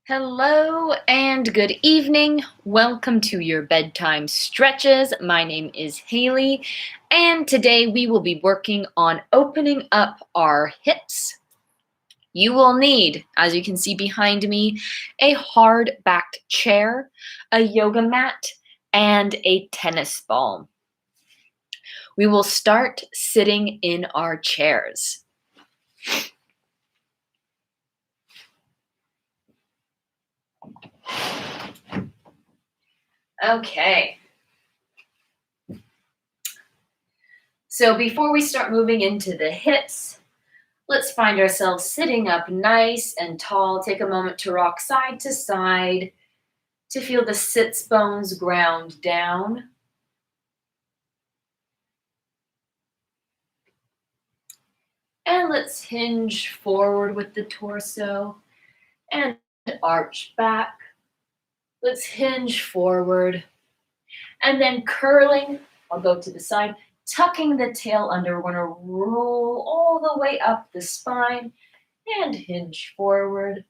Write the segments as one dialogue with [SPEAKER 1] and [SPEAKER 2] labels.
[SPEAKER 1] Hello and good evening. Welcome to your Bedtime Stretches. My name is Haylee, and today we will be working on opening up our hips. You will need, as you can see behind me, a hard-backed chair, a yoga mat, and a tennis ball. We will start sitting in our chairs. Okay. So before we start moving into the hips, let's find ourselves sitting up nice and tall. Take a moment to rock side to side to feel the sits bones ground down. And let's hinge forward with the torso and arch back. Let's hinge forward and then curling. I'll go to the side, tucking the tail under. We're going to roll all the way up the spine and hinge forward.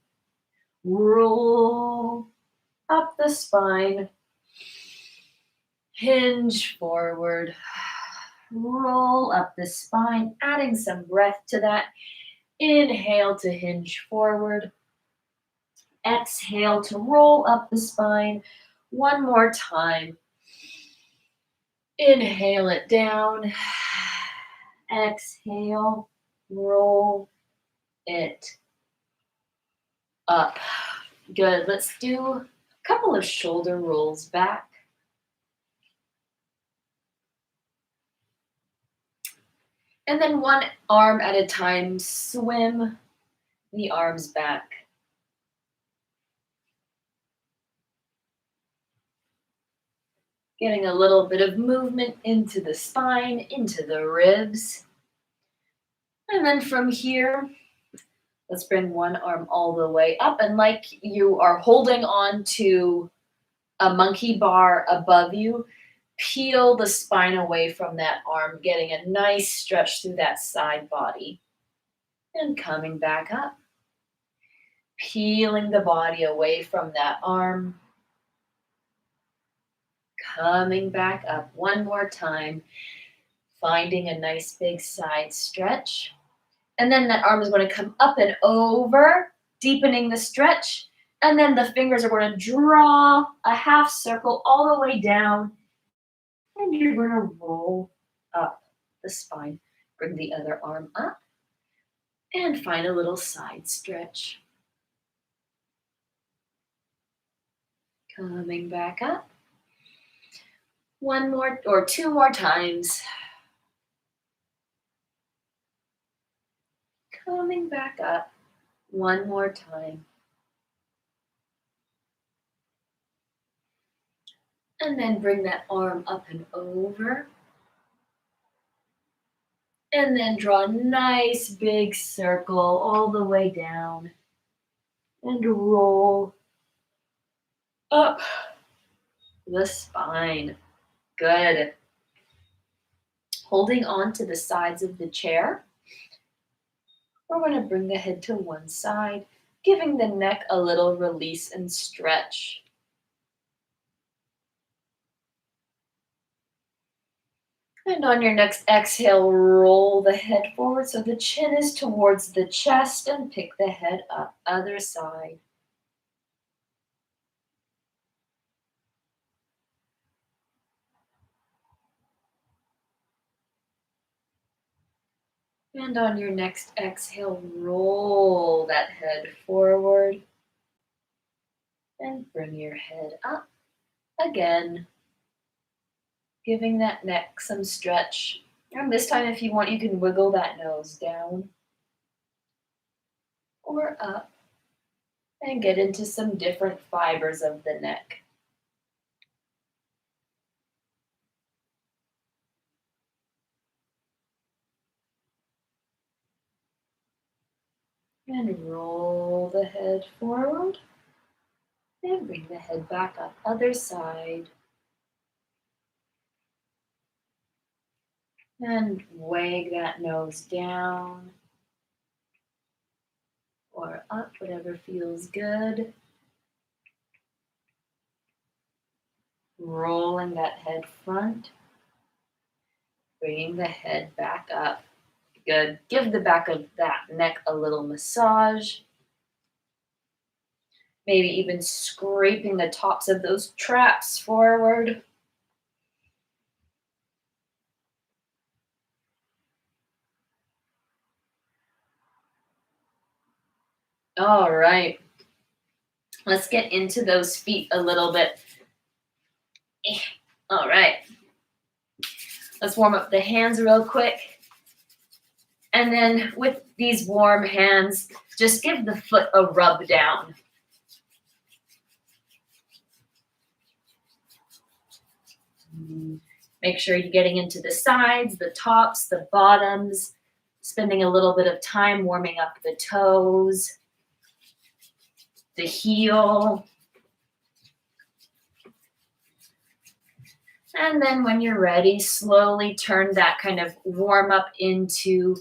[SPEAKER 1] Roll up the spine. Hinge forward. Roll up the spine, adding some breath to that. Inhale to hinge forward. Exhale to roll up the spine. One more time. Inhale it down. Exhale, roll it up. Good. Let's do a couple of shoulder rolls back. And then one arm at a time, swim the arms back. Getting a little bit of movement into the spine, into the ribs. And then from here, let's bring one arm all the way up. And like you are holding on to a monkey bar above you, peel the spine away from that arm, getting a nice stretch through that side body. And coming back up. Peeling the body away from that arm. Coming back up one more time. Finding a nice big side stretch. And then that arm is going to come up and over, deepening the stretch. And then the fingers are going to draw a half circle all the way down. And you're going to roll up the spine. Bring the other arm up. And find a little side stretch. Coming back up. One more or two more times. Coming back up. One more time. And then bring that arm up and over. And then draw a nice big circle all the way down. And roll up the spine. Good. Holding on to the sides of the chair. We're going to bring the head to one side, giving the neck a little release and stretch. And on your next exhale, roll the head forward so the chin is towards the chest and pick the head up, other side. And on your next exhale, roll that head forward and bring your head up again, giving that neck some stretch. And this time, if you want, you can wiggle that nose down or up and get into some different fibers of the neck. And roll the head forward and bring the head back up, other side. And wag that nose down or up, whatever feels good. Rolling that head front, bringing the head back up. Good. Give the back of that neck a little massage. Maybe even scraping the tops of those traps forward. All right. Let's get into those feet a little bit. All right. Let's warm up the hands real quick. And then with these warm hands, just give the foot a rub down. Make sure you're getting into the sides, the tops, the bottoms, spending a little bit of time warming up the toes, the heel. And then when you're ready, slowly turn that kind of warm up into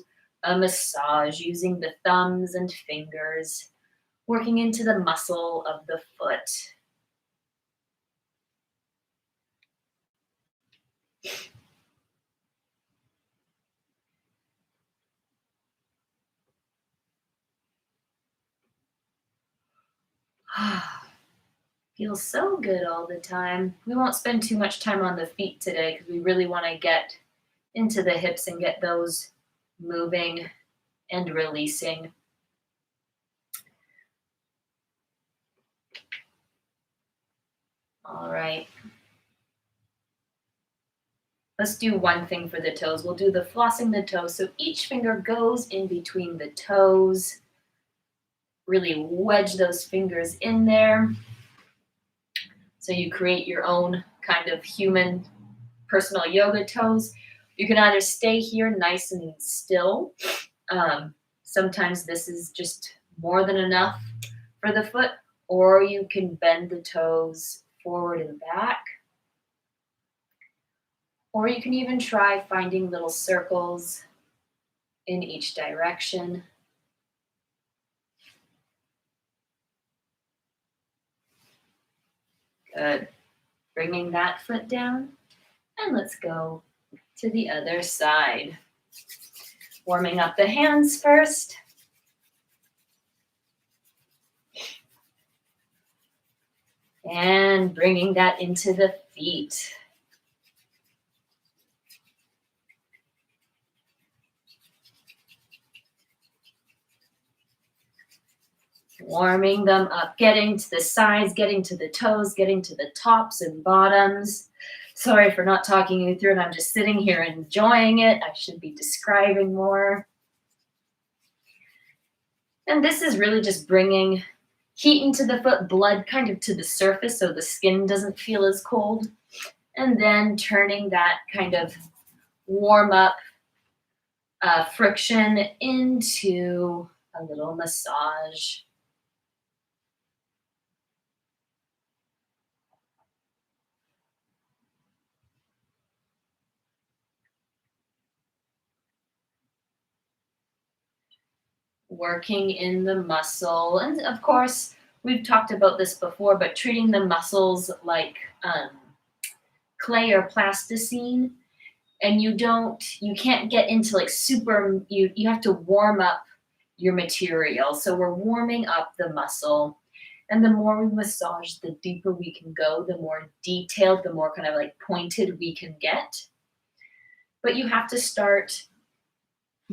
[SPEAKER 1] a massage using the thumbs and fingers, working into the muscle of the foot. Feels so good all the time. We won't spend too much time on the feet today because we really want to get into the hips and get those moving and releasing. All right. Let's do one thing for the toes. We'll do the flossing the toes. So each finger goes in between the toes. Really wedge those fingers in there. So you create your own kind of human personal yoga toes. You can either stay here nice and still. Sometimes this is just more than enough for the foot, or you can bend the toes forward and back. Or you can even try finding little circles in each direction. Good. Bringing that foot down. And let's go to the other side. Warming up the hands first. And bringing that into the feet. Warming them up, getting to the sides, getting to the toes, getting to the tops and bottoms. Sorry for not talking you through it. I'm just sitting here enjoying it. I should be describing more. And this is really just bringing heat into the foot, blood kind of to the surface so the skin doesn't feel as cold. And then turning that kind of warm up friction into a little massage. Working in the muscle. And of course, we've talked about this before, but treating the muscles like clay or plasticine. And you can't get into like super, you have to warm up your material. So we're warming up the muscle. And the more we massage, the deeper we can go, the more detailed, the more kind of like pointed we can get. But you have to start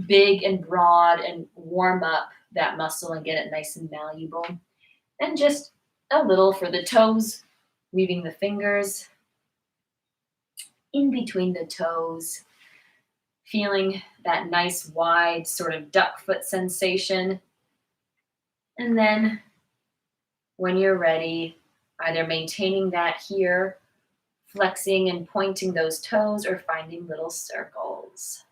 [SPEAKER 1] big and broad and warm up that muscle and get it nice and malleable. And just a little for the toes, weaving the fingers in between the toes, feeling that nice wide sort of duck foot sensation. And then when you're ready, either maintaining that here, flexing and pointing those toes, or finding little circles.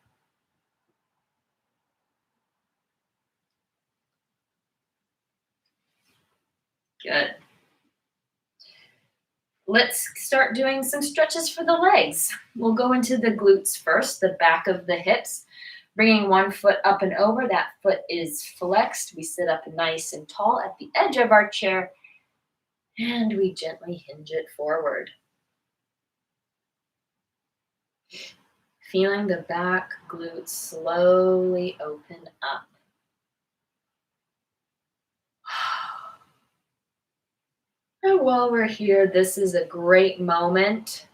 [SPEAKER 1] Good. let's start doing some stretches for the legs. We'll go into the glutes first, the back of the hips, bringing one foot up and over. That foot is flexed. We sit up nice and tall at the edge of our chair, and we gently hinge it forward. Feeling the back glutes slowly open up. And while we're here, this is a great moment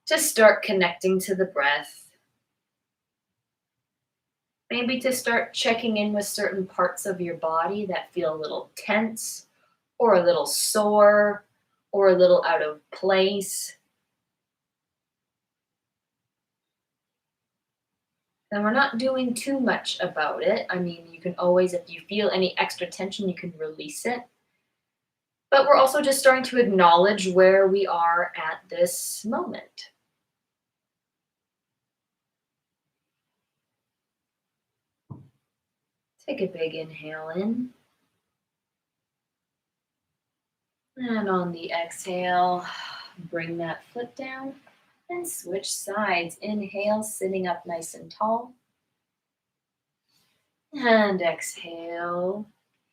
[SPEAKER 1] to start connecting to the breath. Maybe to start checking in with certain parts of your body that feel a little tense or a little sore or a little out of place. And we're not doing too much about it. I mean, you can always, if you feel any extra tension, you can release it. But we're also just starting to acknowledge where we are at this moment. Take a big inhale in. And on the exhale, bring that foot down and switch sides. Inhale, sitting up nice and tall. And exhale,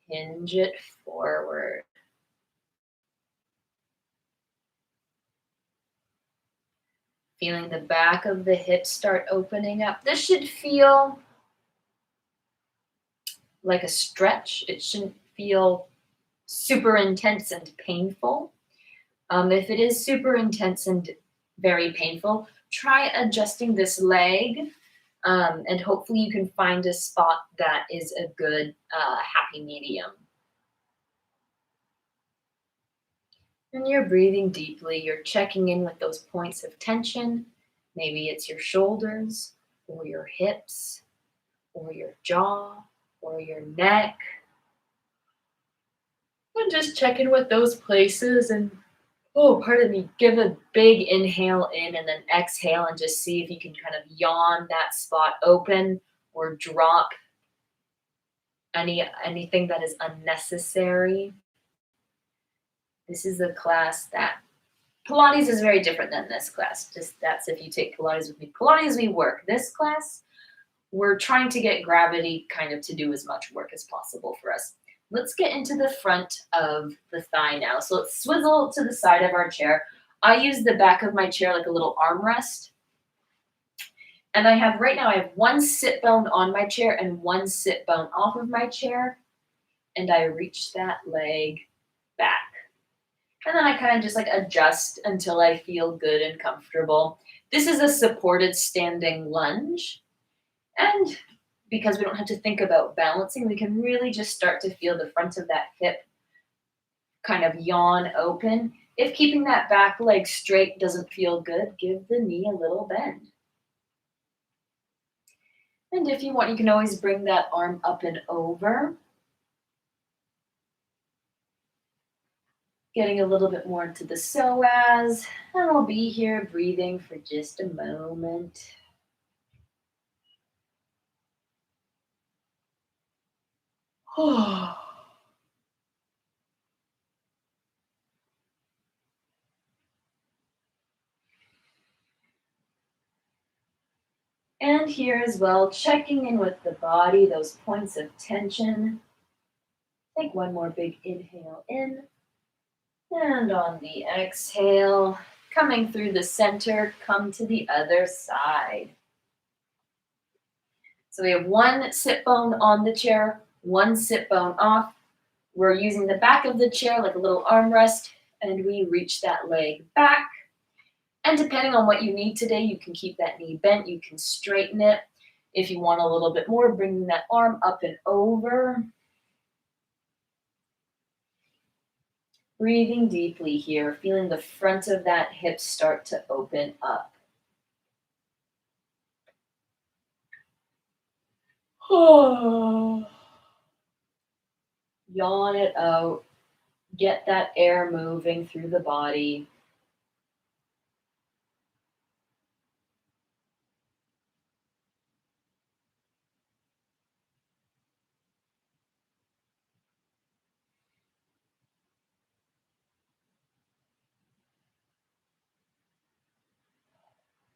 [SPEAKER 1] hinge it forward. Feeling the back of the hips start opening up. This should feel like a stretch. It shouldn't feel super intense and painful. If it is super intense and very painful, try adjusting this leg, and hopefully you can find a spot that is a good happy medium. And you're breathing deeply. You're checking in with those points of tension. Maybe it's your shoulders or your hips or your jaw or your neck. And just check in with those places and, oh, pardon me, give a big inhale in and then exhale and just see if you can kind of yawn that spot open or drop anything that is unnecessary. This is a class that Pilates is very different than this class. Just that's if you take Pilates with me. Pilates, we work. This class, we're trying to get gravity kind of to do as much work as possible for us. Let's get into the front of the thigh now. So let's swivel to the side of our chair. I use the back of my chair like a little armrest. And I have one sit bone on my chair and one sit bone off of my chair. And I reach that leg back. And then I kind of just like adjust until I feel good and comfortable. This is a supported standing lunge. And because we don't have to think about balancing, we can really just start to feel the front of that hip kind of yawn open. If keeping that back leg straight doesn't feel good, give the knee a little bend. And if you want, you can always bring that arm up and over. Getting a little bit more into the psoas. And I'll be here breathing for just a moment. And here as well, checking in with the body, those points of tension. Take one more big inhale in. And on the exhale, coming through the center, come to the other side. So we have one sit bone on the chair, one sit bone off. We're using the back of the chair like a little armrest, and we reach that leg back. And depending on what you need today, you can keep that knee bent, you can straighten it. If you want a little bit more, bringing that arm up and over. Breathing deeply here, feeling the front of that hip start to open up. Yawn it out. Get that air moving through the body.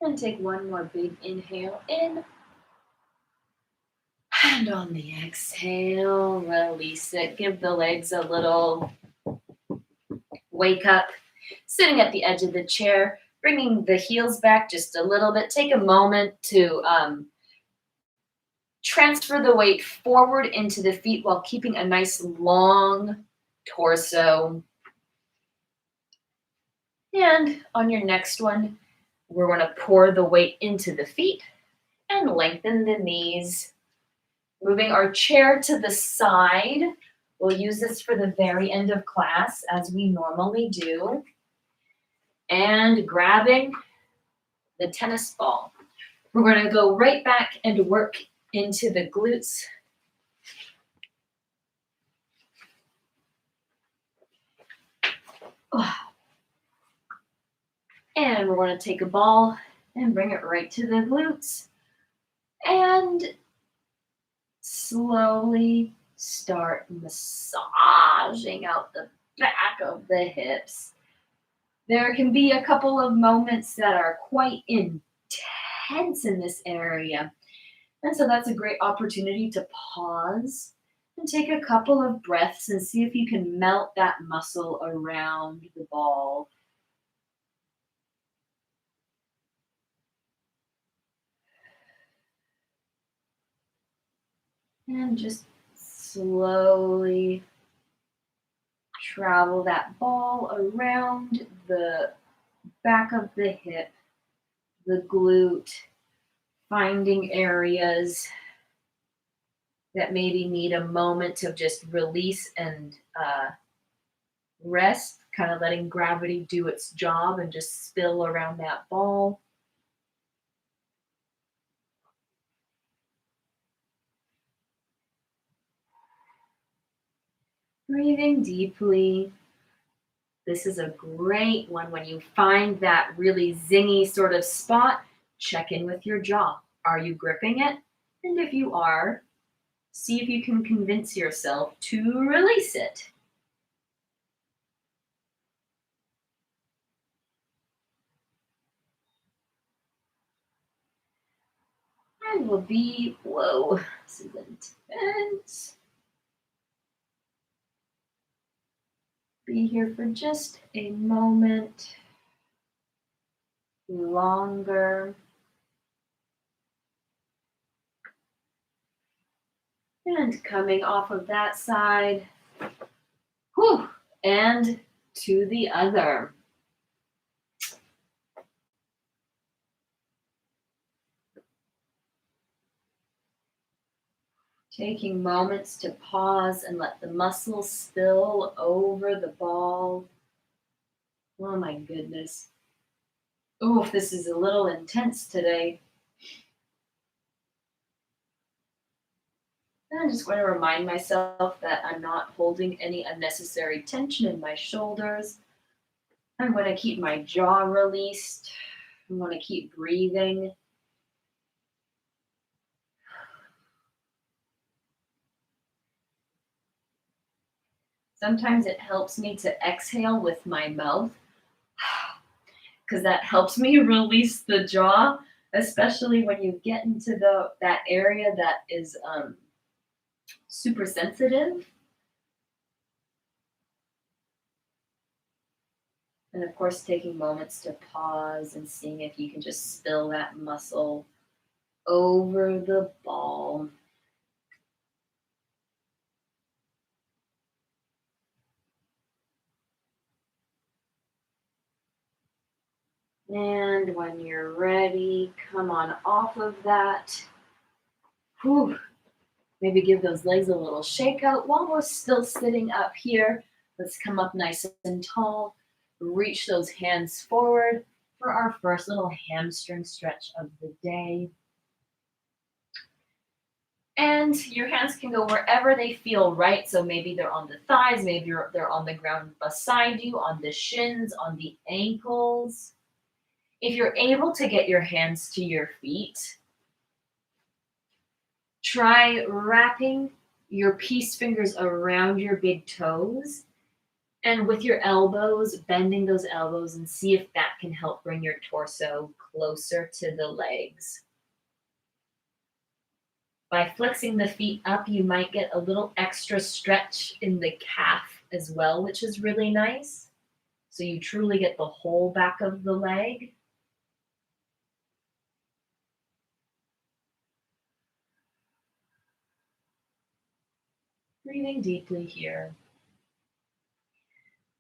[SPEAKER 1] And take one more big inhale in. And on the exhale, release it. Give the legs a little wake up. Sitting at the edge of the chair, bringing the heels back just a little bit. Take a moment to transfer the weight forward into the feet while keeping a nice long torso. And on your next one, we're going to pour the weight into the feet and lengthen the knees. Moving our chair to the side. We'll use this for the very end of class as we normally do. And grabbing the tennis ball. We're going to go right back and work into the glutes. And we're going to take a ball and bring it right to the glutes. And slowly start massaging out the back of the hips. There can be a couple of moments that are quite intense in this area. And so that's a great opportunity to pause and take a couple of breaths and see if you can melt that muscle around the ball. And just slowly travel that ball around the back of the hip, the glute, finding areas that maybe need a moment to just release and rest, kind of letting gravity do its job and just spill around that ball. Breathing deeply. This is a great one. When you find that really zingy sort of spot, check in with your jaw. Are you gripping it? And if you are, see if you can convince yourself to release it. And we'll be, whoa, this is intense. Be here for just a moment longer. And coming off of that side, whew, and to the other. Taking moments to pause and let the muscles spill over the ball. Oh my goodness. Oh, this is a little intense today. And I'm just going to remind myself that I'm not holding any unnecessary tension in my shoulders. I'm going to keep my jaw released. I'm going to keep breathing. Sometimes it helps me to exhale with my mouth because that helps me release the jaw, especially when you get into that area that is super sensitive. And of course, taking moments to pause and seeing if you can just spill that muscle over the ball. And when you're ready, come on off of that. Whew. Maybe give those legs a little shake out while we're still sitting up here. Let's come up nice and tall. Reach those hands forward for our first little hamstring stretch of the day. And your hands can go wherever they feel right. So maybe they're on the thighs, maybe they're on the ground beside you, on the shins, on the ankles. If you're able to get your hands to your feet, try wrapping your peace fingers around your big toes And with your elbows, bending those elbows and see if that can help bring your torso closer to the legs. By flexing the feet up, you might get a little extra stretch in the calf as well, which is really nice. So you truly get the whole back of the leg. Breathing deeply here.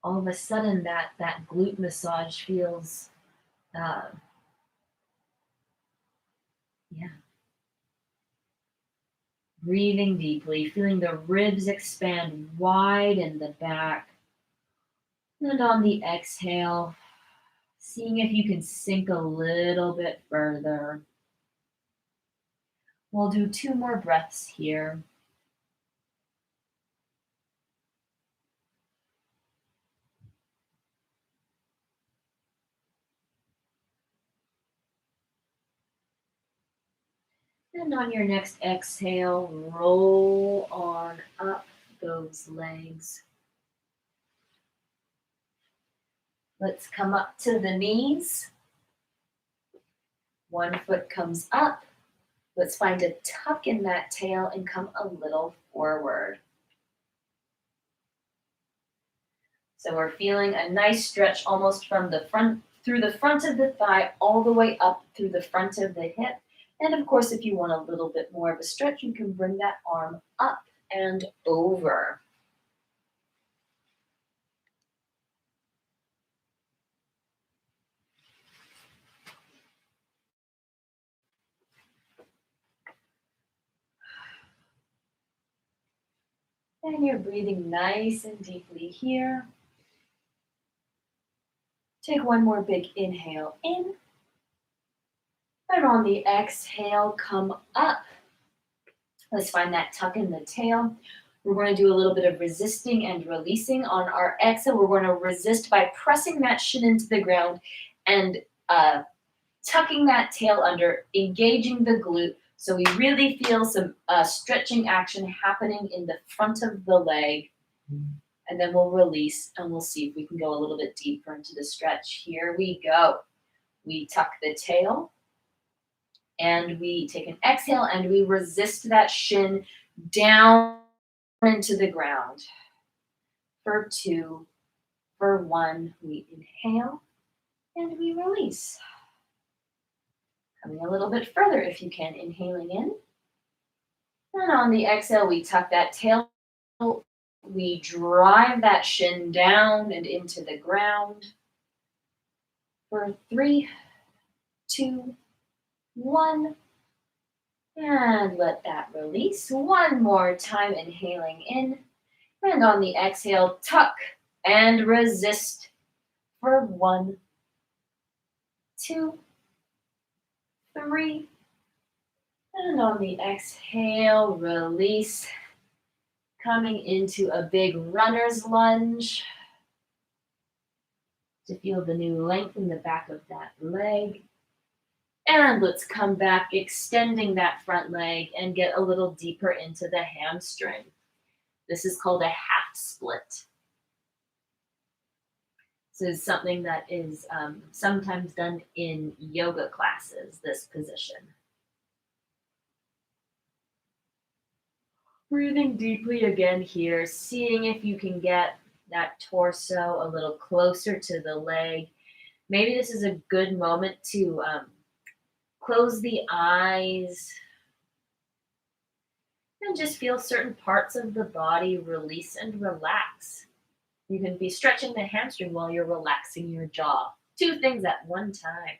[SPEAKER 1] All of a sudden, that glute massage feels, uh, yeah. Breathing deeply, feeling the ribs expand wide in the back. And on the exhale, seeing if you can sink a little bit further. We'll do 2 more breaths here. And on your next exhale, roll on up those legs. Let's come up to the knees. One foot comes up. Let's find a tuck in that tail and come a little forward. So we're feeling a nice stretch almost from the front, through the front of the thigh, all the way up through the front of the hip. And of course, if you want a little bit more of a stretch, you can bring that arm up and over. And you're breathing nice and deeply here. Take one more big inhale in. And on the exhale, come up. Let's find that tuck in the tail. We're going to do a little bit of resisting and releasing on our exhale. We're going to resist by pressing that shin into the ground and tucking that tail under, engaging the glute. So we really feel some stretching action happening in the front of the leg. And then we'll release and we'll see if we can go a little bit deeper into the stretch. Here we go. We tuck the tail and we take an exhale and we resist that shin down into the ground. For 2, for 1, we inhale and we release. Coming a little bit further if you can, inhaling in. And on the exhale, we tuck that tail. We drive that shin down and into the ground. For 3, 2, 1. And let that release. One more time, inhaling in. And on the exhale, tuck and resist for 1, 2, 3. And on the exhale, release. Coming into a big runner's lunge to feel the new length in the back of that leg. And let's come back, extending that front leg and get a little deeper into the hamstring. This is called a half split. This is something that is sometimes done in yoga classes, this position. Breathing deeply again here, seeing if you can get that torso a little closer to the leg. Maybe this is a good moment to close the eyes and just feel certain parts of the body release and relax. You can be stretching the hamstring while you're relaxing your jaw. 2 things at one time.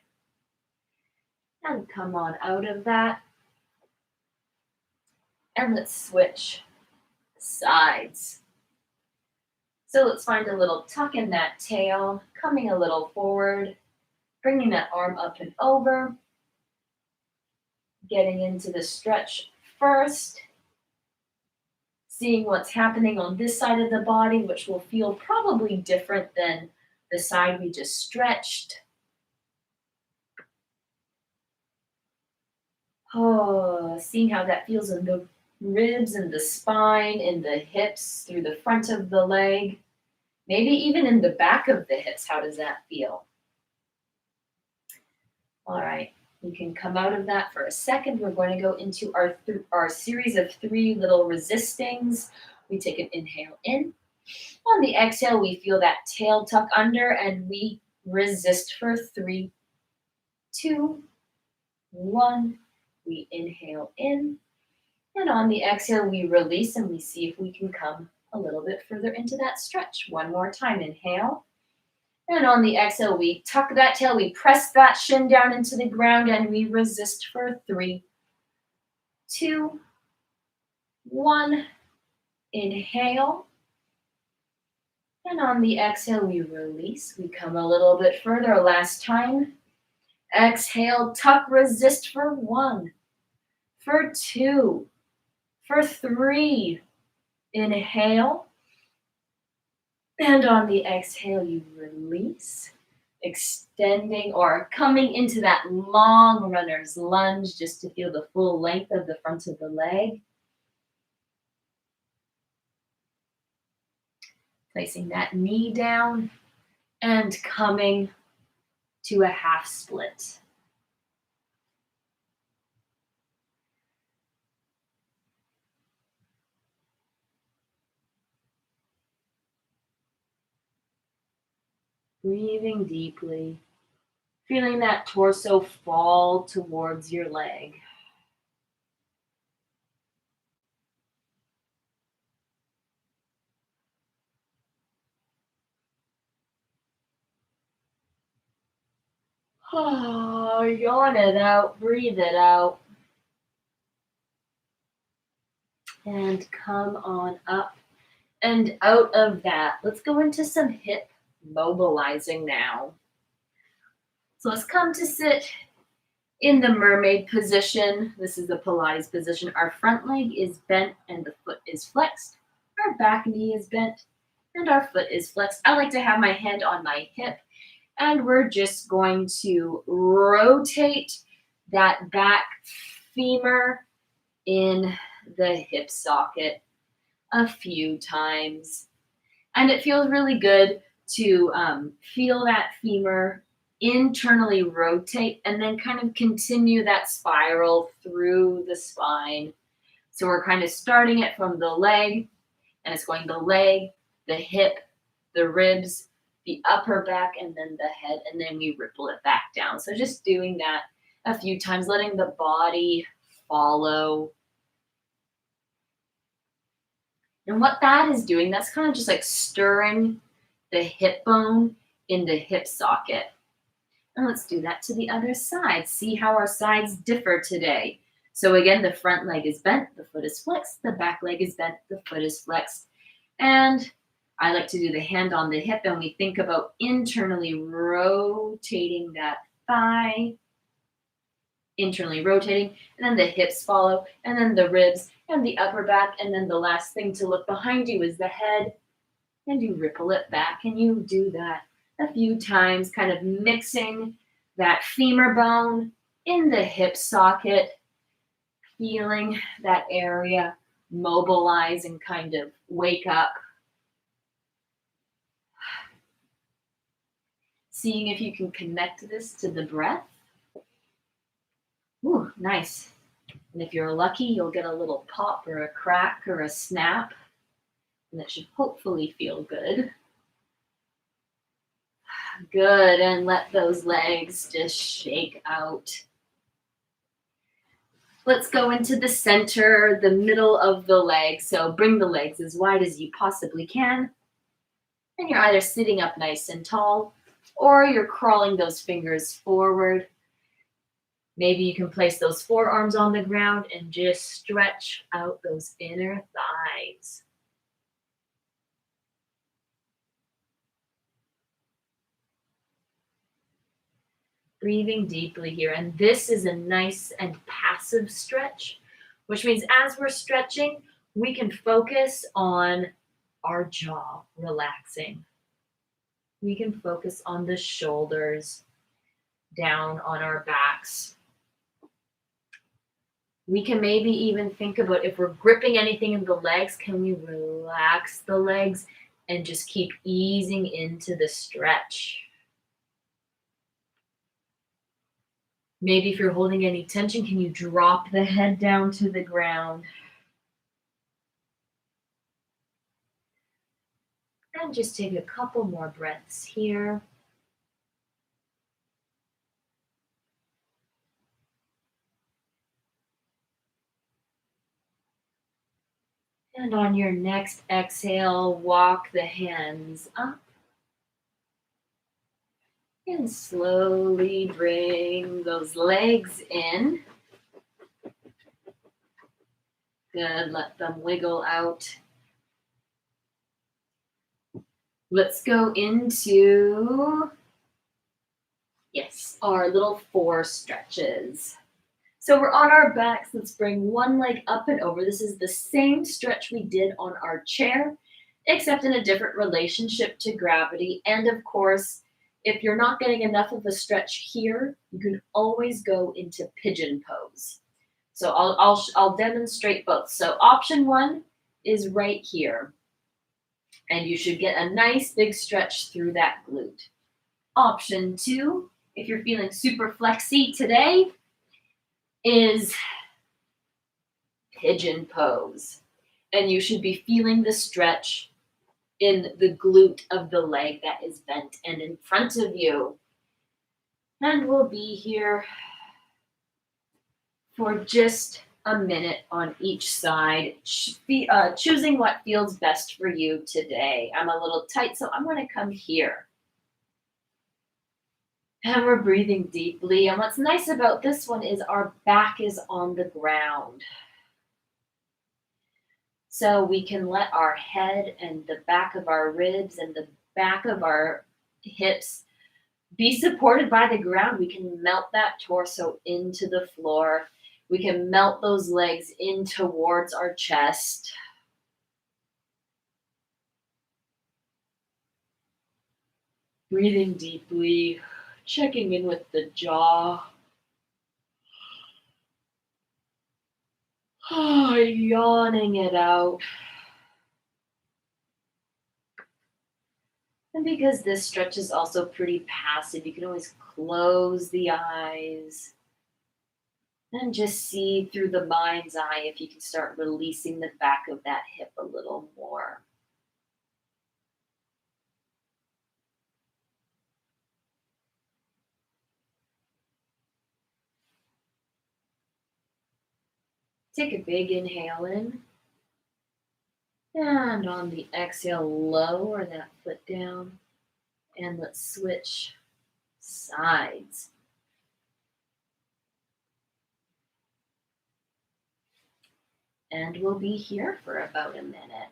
[SPEAKER 1] And come on out of that. And let's switch sides. So let's find a little tuck in that tail, coming a little forward, bringing that arm up and over, getting into the stretch first, seeing what's happening on this side of the body, which will feel probably different than the side we just stretched. Oh, seeing how that feels in the ribs and the spine and the hips through the front of the leg. Maybe even in the back of the hips. How does that feel? All right, you can come out of that for a second. We're going to go into our series of 3 little resistings. We take an inhale in. On the exhale, we feel that tail tuck under and we resist for 3, 2, 1. We inhale in. And on the exhale, we release and we see if we can come a little bit further into that stretch. One more time, inhale. And on the exhale, we tuck that tail, we press that shin down into the ground, and we resist for 3, 2, 1. Inhale. And on the exhale, we release. We come a little bit further. Last time. Exhale, tuck, resist for 1, for 2, for 3. Inhale. And on the exhale, you release, extending or coming into that long runner's lunge just to feel the full length of the front of the leg. Placing that knee down and coming to a half split. Breathing deeply, feeling that torso fall towards your leg. Oh, yawn it out, breathe it out. And come on up and out of that. Let's go into some hip mobilizing now. So let's come to sit in the mermaid position. This is the Pilates position. Our front leg is bent and the foot is flexed. Our back knee is bent and our foot is flexed. I like to have my hand on my hip, and we're just going to rotate that back femur in the hip socket a few times. And it feels really good to feel that femur internally rotate and then kind of continue that spiral through the spine. So we're kind of starting it from the leg, and it's going the leg, the hip, the ribs, the upper back, and then the head, and then we ripple it back down. So just doing that a few times, letting the body follow. And what that is doing, that's kind of just like stirring the hip bone in the hip socket. And let's do that to the other side. See how our sides differ today. So again, the front leg is bent, the foot is flexed, the back leg is bent, the foot is flexed. And I like to do the hand on the hip, and we think about internally rotating that thigh, internally rotating, and then the hips follow, and then the ribs, and the upper back, and then the last thing to look behind you is the head, and you ripple it back, and you do that a few times, kind of mixing that femur bone in the hip socket, feeling that area mobilize and kind of wake up. Seeing if you can connect this to the breath. Ooh, nice. And if you're lucky, you'll get a little pop or a crack or a snap, and that should hopefully feel good. Good, and let those legs just shake out. Let's go into the center, the middle of the leg. So bring the legs as wide as you possibly can. And you're either sitting up nice and tall, or you're crawling those fingers forward. Maybe you can place those forearms on the ground and just stretch out those inner thighs. Breathing deeply here. And this is a nice and passive stretch, which means as we're stretching, we can focus on our jaw relaxing. We can focus on the shoulders, down on our backs. We can maybe even think about if we're gripping anything in the legs, can we relax the legs And just keep easing into the stretch. Maybe if you're holding any tension, can you drop the head down to the ground? And just take a couple more breaths here. And on your next exhale, walk the hands up and slowly bring those legs in. Good, let them wiggle out. Let's go into, yes, our little 4 stretches. So we're on our backs. Let's bring one leg up and over. This is the same stretch we did on our chair, except in a different relationship to gravity. And of course, if you're not getting enough of a stretch here, you can always go into pigeon pose. So I'll demonstrate both. So option 1 is right here, and you should get a nice big stretch through that glute. Option 2, if you're feeling super flexy today, is pigeon pose. And you should be feeling the stretch in the glute of the leg that is bent and in front of you. And we'll be here for just a minute on each side, choosing what feels best for you today. I'm a little tight, so I'm going to come here. And we're breathing deeply. And what's nice about this one is our back is on the ground. So we can let our head and the back of our ribs and the back of our hips be supported by the ground. We can melt that torso into the floor. We can melt those legs in towards our chest. Breathing deeply, checking in with the jaw. Yawning it out. And because this stretch is also pretty passive, you can always close the eyes and just see through the mind's eye if you can start releasing the back of that hip a little more. Take a big inhale in. And on the exhale, lower that foot down. And let's switch sides. And we'll be here for about a minute.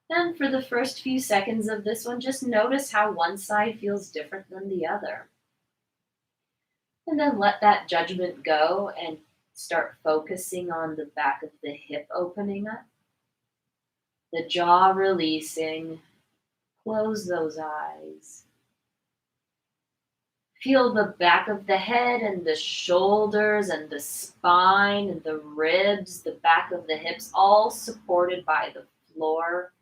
[SPEAKER 1] And for the first few seconds of this one, just notice how one side feels different than the other. And then let that judgment go and start focusing on the back of the hip opening up, the jaw releasing. Close those eyes. Feel the back of the head and the shoulders and the spine and the ribs, the back of the hips, all supported by the floor.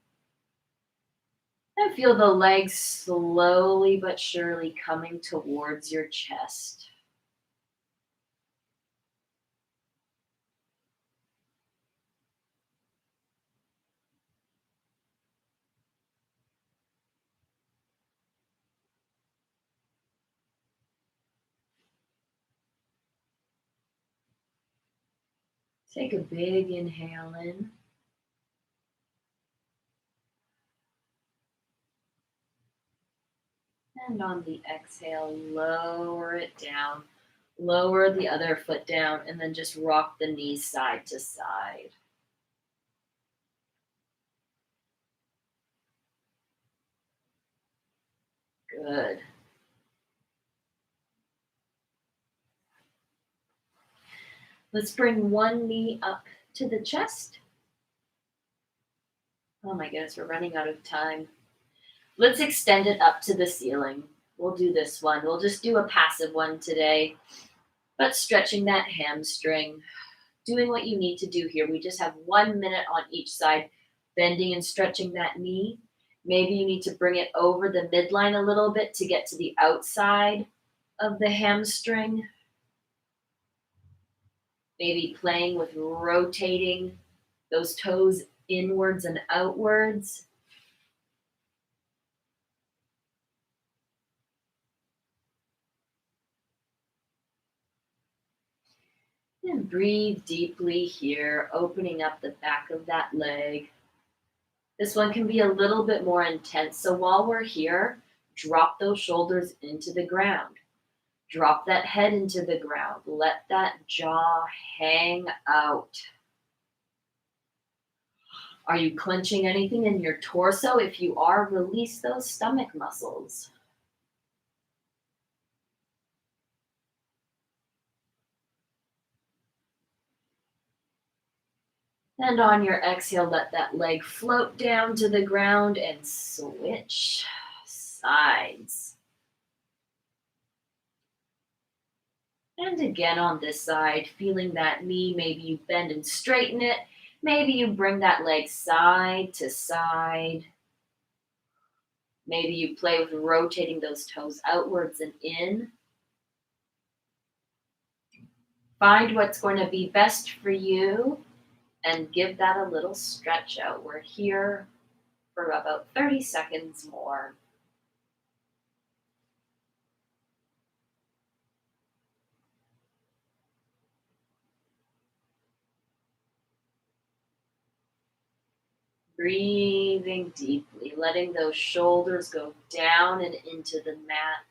[SPEAKER 1] And feel the legs slowly but surely coming towards your chest. Take a big inhale in. And on the exhale, lower it down. Lower the other foot down and then just rock the knees side to side. Good. Let's bring one knee up to the chest. Oh my goodness, we're running out of time. Let's extend it up to the ceiling. We'll do this one. We'll just do a passive one today, but stretching that hamstring, doing what you need to do here. We just have 1 minute on each side. bending and stretching that knee. Maybe you need to bring it over the midline a little bit to get to the outside of the hamstring. Maybe playing with rotating those toes inwards and outwards. And breathe deeply here, opening up the back of that leg. This one can be a little bit more intense. So while we're here, drop those shoulders into the ground. Drop that head into the ground. Let that jaw hang out. Are you clenching anything in your torso? If you are, release those stomach muscles. And on your exhale, let that leg float down to the ground and switch sides. And again on this side, feeling that knee, maybe you bend and straighten it. Maybe you bring that leg side to side. Maybe you play with rotating those toes outwards and in. Find what's going to be best for you and give that a little stretch out. We're here for about 30 seconds more. Breathing deeply, letting those shoulders go down and into the mat.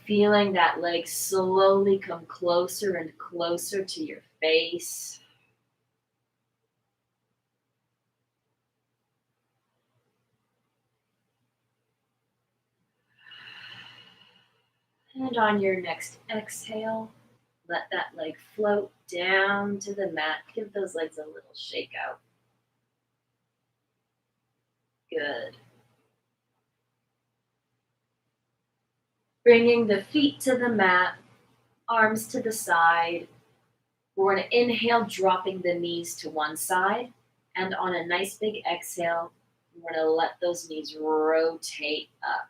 [SPEAKER 1] Feeling that leg slowly come closer and closer to your face. And on your next exhale, let that leg float down to the mat. Give those legs a little shake out. Good. Bringing the feet to the mat, arms to the side. We're going to inhale, dropping the knees to one side. And on a nice big exhale, we're going to let those knees rotate up.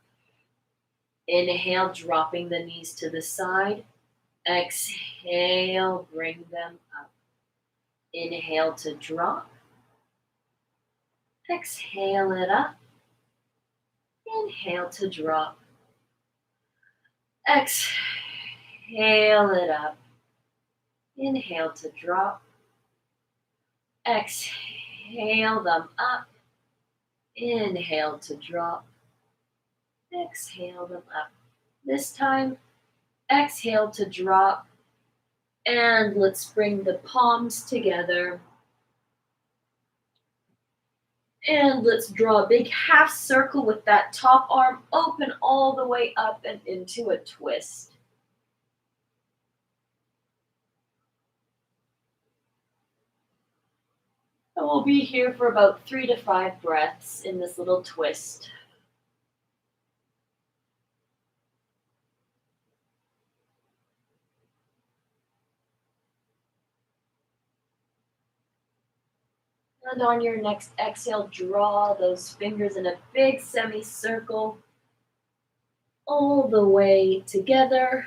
[SPEAKER 1] Inhale, dropping the knees to the side. Exhale, bring them up. Inhale to drop. Exhale it up. Inhale to drop. Exhale it up. Inhale to drop. Exhale them up. Inhale to drop. Exhale them up. This time, exhale to drop. And let's bring the palms together. And let's draw a big half circle with that top arm open all the way up and into a twist. And we'll be here for about 3 to 5 breaths in this little twist. And on your next exhale, draw those fingers in a big semicircle all the way together.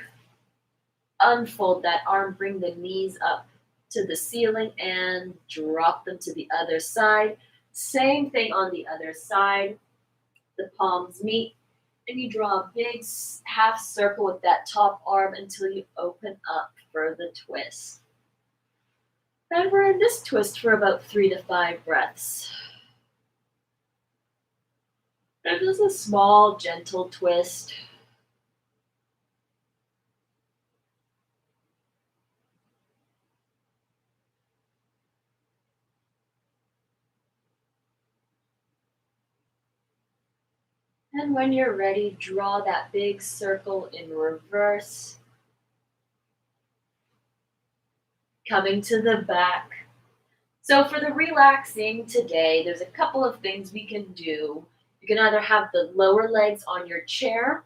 [SPEAKER 1] Unfold that arm, bring the knees up to the ceiling and drop them to the other side. Same thing on the other side. The palms meet and you draw a big half circle with that top arm until you open up for the twist. And we're in this twist for about 3 to 5 breaths. And this is a small, gentle twist. And when you're ready, draw that big circle in reverse. Coming to the back. So for the relaxing today, there's a couple of things we can do. You can either have the lower legs on your chair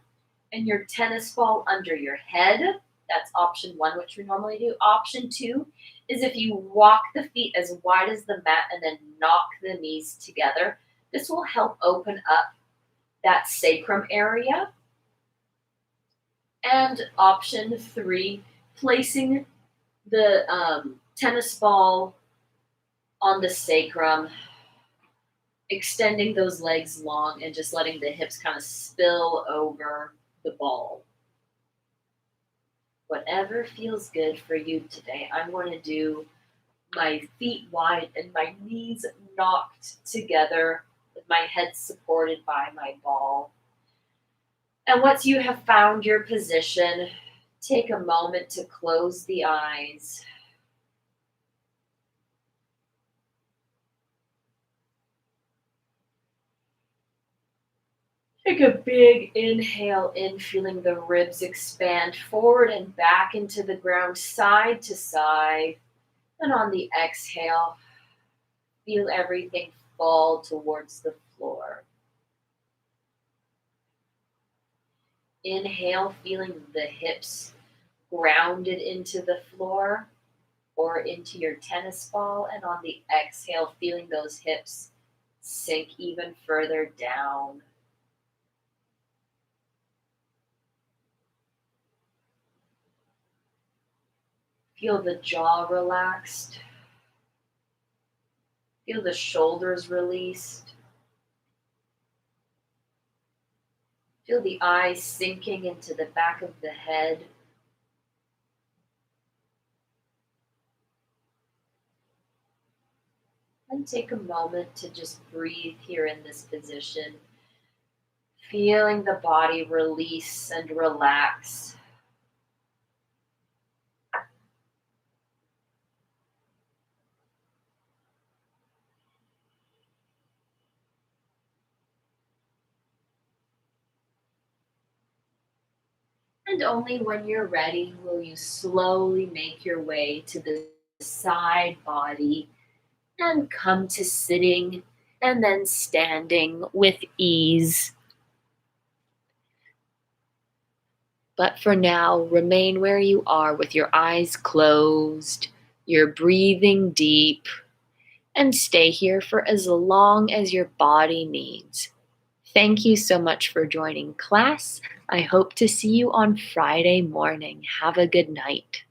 [SPEAKER 1] and your tennis ball under your head, That's option one, which we normally do. Option two is if you walk the feet as wide as the mat and then knock the knees together. This will help open up that sacrum area. And option three, placing the tennis ball on the sacrum, extending those legs long and just letting the hips kind of spill over the ball. Whatever feels good for you today. I'm going to do my feet wide and my knees knocked together with my head supported by my ball. And once you have found your position, take a moment to close the eyes. Take a big inhale in, feeling the ribs expand forward and back into the ground, side to side. And on the exhale, feel everything fall towards the floor. Inhale, feeling the hips grounded into the floor or into your tennis ball. And on the exhale, feeling those hips sink even further down. Feel the jaw relaxed. Feel the shoulders released. Feel the eyes sinking into the back of the head. And take a moment to just breathe here in this position. Feeling the body release and relax. And only when you're ready will you slowly make your way to the side body and come to sitting and then standing with ease. But for now, remain where you are with your eyes closed, you're breathing deep, and stay here for as long as your body needs. Thank you so much for joining class. I hope to see you on Friday morning. Have a good night.